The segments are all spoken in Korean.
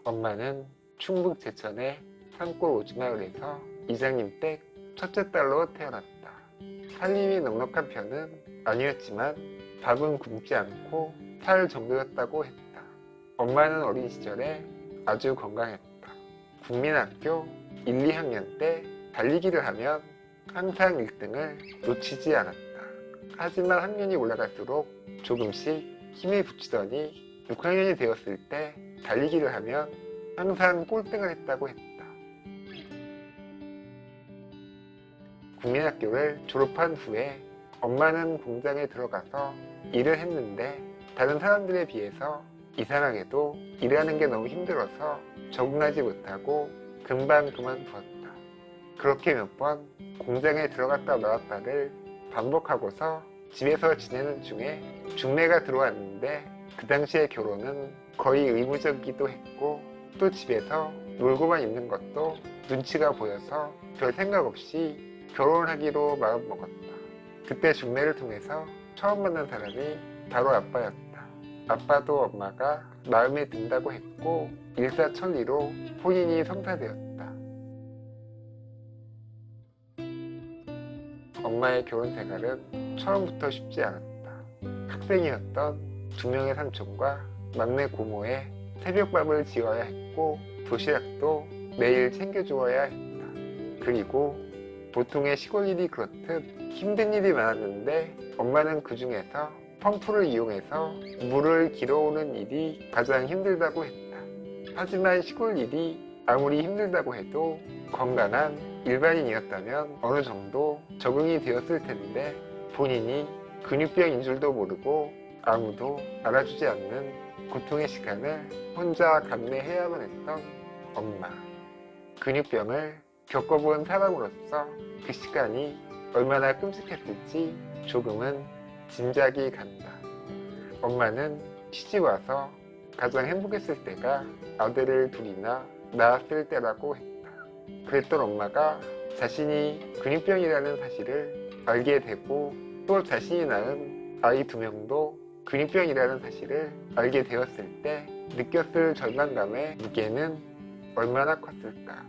엄마는 충북 제천의 산골 오지마을에서 이장님 댁 첫째 딸로 태어났다. 살림이 넉넉한 편은 아니었지만 밥은 굶지 않고 살 정도였다고 했다. 엄마는 어린 시절에 아주 건강했다. 국민학교 1, 2학년 때 달리기를 하면 항상 1등을 놓치지 않았다. 하지만 학년이 올라갈수록 조금씩 힘을 붙이더니 6학년이 되었을 때 달리기를 하면 항상 꼴등을 했다고 했다. 국민학교를 졸업한 후에 엄마는 공장에 들어가서 일을 했는데 다른 사람들에 비해서 이상하게도 일하는 게 너무 힘들어서 적응하지 못하고 금방 그만두었다. 그렇게 몇 번 공장에 들어갔다 나왔다를 반복하고서 집에서 지내는 중에 중매가 들어왔는데 그 당시에 결혼은 거의 의무적이기도 했고 또 집에서 놀고만 있는 것도 눈치가 보여서 별 생각 없이 결혼하기로 마음먹었다. 그때 중매를 통해서 처음 만난 사람이 바로 아빠였다. 아빠도 엄마가 마음에 든다고 했고 일사천리로 혼인이 성사되었다. 엄마의 결혼 생활은 처음부터 쉽지 않았다. 학생이었던 2명의 삼촌과 막내 고모의 새벽밥을 지어야 했고 도시락도 매일 챙겨주어야 했다. 그리고 보통의 시골 일이 그렇듯 힘든 일이 많았는데 엄마는 그 중에서 펌프를 이용해서 물을 길어오는 일이 가장 힘들다고 했다. 하지만 시골 일이 아무리 힘들다고 해도 건강한 일반인이었다면 어느 정도 적응이 되었을 텐데 본인이 근육병인 줄도 모르고 아무도 알아주지 않는 고통의 시간을 혼자 감내해야만 했던 엄마. 근육병을 겪어본 사람으로서 그 시간이 얼마나 끔찍했을지 조금은 짐작이 간다. 엄마는 시집와서 가장 행복했을 때가 아들을 둘이나 낳았을 때라고 했다. 그랬던 엄마가 자신이 근육병이라는 사실을 알게 되고 또 자신이 낳은 아이 2명도 근육병이라는 사실을 알게 되었을 때 느꼈을 절망감의 무게는 얼마나 컸을까.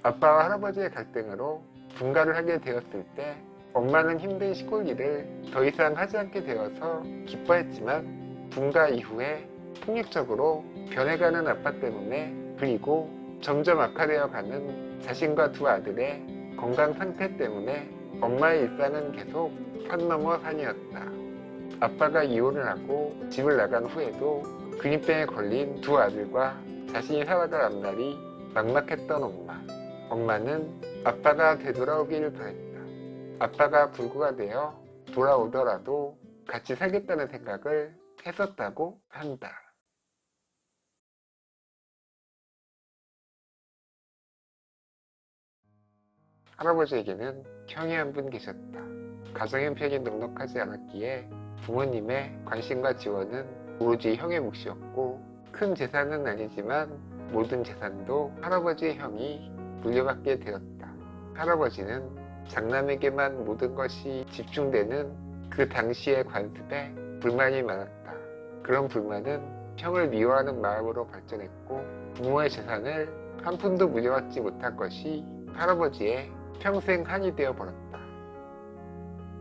아빠와 할아버지의 갈등으로 분가를 하게 되었을 때 엄마는 힘든 시골 일을 더 이상 하지 않게 되어서 기뻐했지만 분가 이후에 폭력적으로 변해가는 아빠 때문에 그리고 점점 악화되어 가는 자신과 2 아들의 건강 상태 때문에 엄마의 일상은 계속 산 넘어 산이었다. 아빠가 이혼을 하고 집을 나간 후에도 근육병에 걸린 2 아들과 자신이 살아갈 앞날이 막막했던 엄마. 엄마는 아빠가 되돌아오기를 바랬다. 아빠가 불구가 되어 돌아오더라도 같이 살겠다는 생각을 했었다고 한다. 할아버지에게는 형이 한 분 계셨다. 가정 형편이 넉넉하지 않았기에 부모님의 관심과 지원은 오로지 형의 몫이었고 큰 재산은 아니지만 모든 재산도 할아버지의 형이 물려받게 되었다. 할아버지는 장남에게만 모든 것이 집중되는 그 당시의 관습에 불만이 많았다. 그런 불만은 형을 미워하는 마음으로 발전했고 부모의 재산을 한 푼도 물려받지 못한 것이 할아버지의 평생 한이 되어버렸다.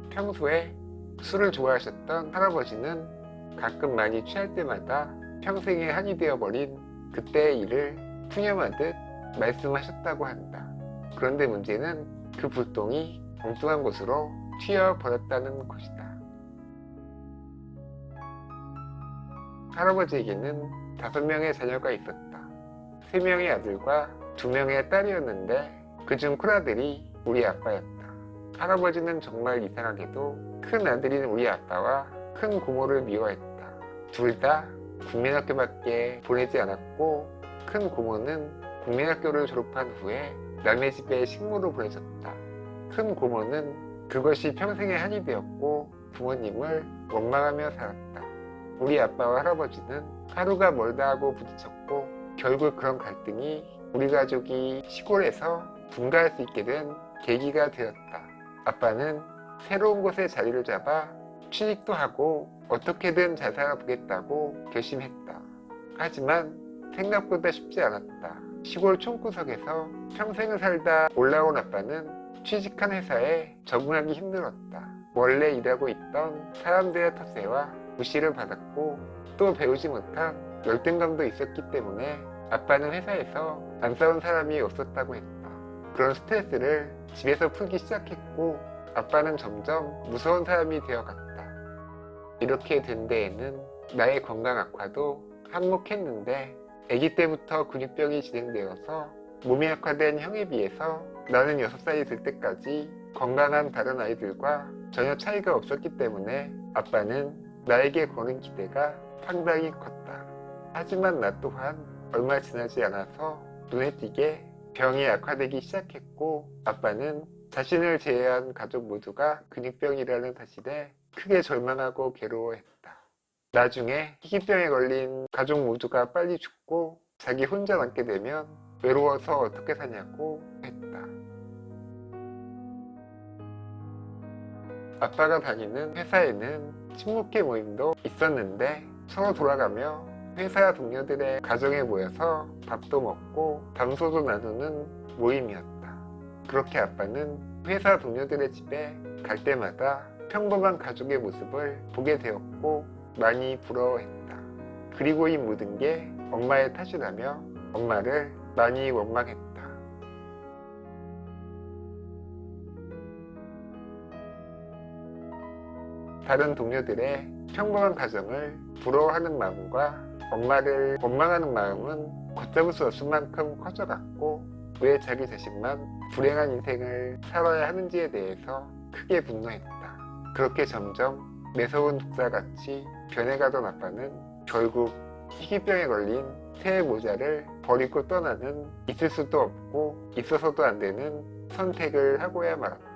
평소에 술을 좋아하셨던 할아버지는 가끔 많이 취할 때마다 평생의 한이 되어버린 그때의 일을 푸념하듯 말씀하셨다고 한다. 그런데 문제는 그 불똥이 엉뚱한 곳으로 튀어버렸다는 것이다. 할아버지에게는 5명의 자녀가 있었다. 3명의 아들과 2명의 딸이었는데 그중 큰아들이 우리 아빠였다. 할아버지는 정말 이상하게도 큰 아들인 우리 아빠와 큰 고모를 미워했다. 둘 다 국민학교밖에 보내지 않았고 큰 고모는 국민학교를 졸업한 후에 남의 집에 식모로 보내졌다. 큰 고모는 그것이 평생의 한이 되었고 부모님을 원망하며 살았다. 우리 아빠와 할아버지는 하루가 멀다 하고 부딪혔고 결국 그런 갈등이 우리 가족이 시골에서 분가할 수 있게 된 계기가 되었다. 아빠는 새로운 곳에 자리를 잡아 취직도 하고 어떻게든 잘 살아보겠다고 결심했다. 하지만 생각보다 쉽지 않았다. 시골 촌구석에서 평생을 살다 올라온 아빠는 취직한 회사에 적응하기 힘들었다. 원래 일하고 있던 사람들의 텃세와 무시를 받았고 또 배우지 못한 열등감도 있었기 때문에 아빠는 회사에서 안 싸운 사람이 없었다고 했다. 그런 스트레스를 집에서 풀기 시작했고 아빠는 점점 무서운 사람이 되어갔다. 이렇게 된 데에는 나의 건강 악화도 한몫했는데 아기 때부터 근육병이 진행되어서 몸이 악화된 형에 비해서 나는 6살이 될 때까지 건강한 다른 아이들과 전혀 차이가 없었기 때문에 아빠는 나에게 거는 기대가 상당히 컸다. 하지만 나 또한 얼마 지나지 않아서 눈에 띄게 병이 악화되기 시작했고 아빠는 자신을 제외한 가족 모두가 근육병이라는 사실에 크게 절망하고 괴로워했다. 나중에 희귀병에 걸린 가족 모두가 빨리 죽고 자기 혼자 남게 되면 외로워서 어떻게 사냐고 했다. 아빠가 다니는 회사에는 친목회 모임도 있었는데 서로 돌아가며 회사 동료들의 가정에 모여서 밥도 먹고 담소도 나누는 모임이었다. 그렇게 아빠는 회사 동료들의 집에 갈 때마다 평범한 가족의 모습을 보게 되었고 많이 부러워했다. 그리고 이 모든 게 엄마의 탓이라며 엄마를 많이 원망했다. 다른 동료들의 평범한 가정을 부러워하는 마음과 엄마를 원망하는 마음은 걷잡을 수 없을 만큼 커져갔고 왜 자기 자신만 불행한 인생을 살아야 하는지에 대해서 크게 분노했다. 그렇게 점점 매서운 독사같이 변해가던 아빠는 결국 희귀병에 걸린 새의 모자를 버리고 떠나는 있을 수도 없고 있어서도 안 되는 선택을 하고야 말았다.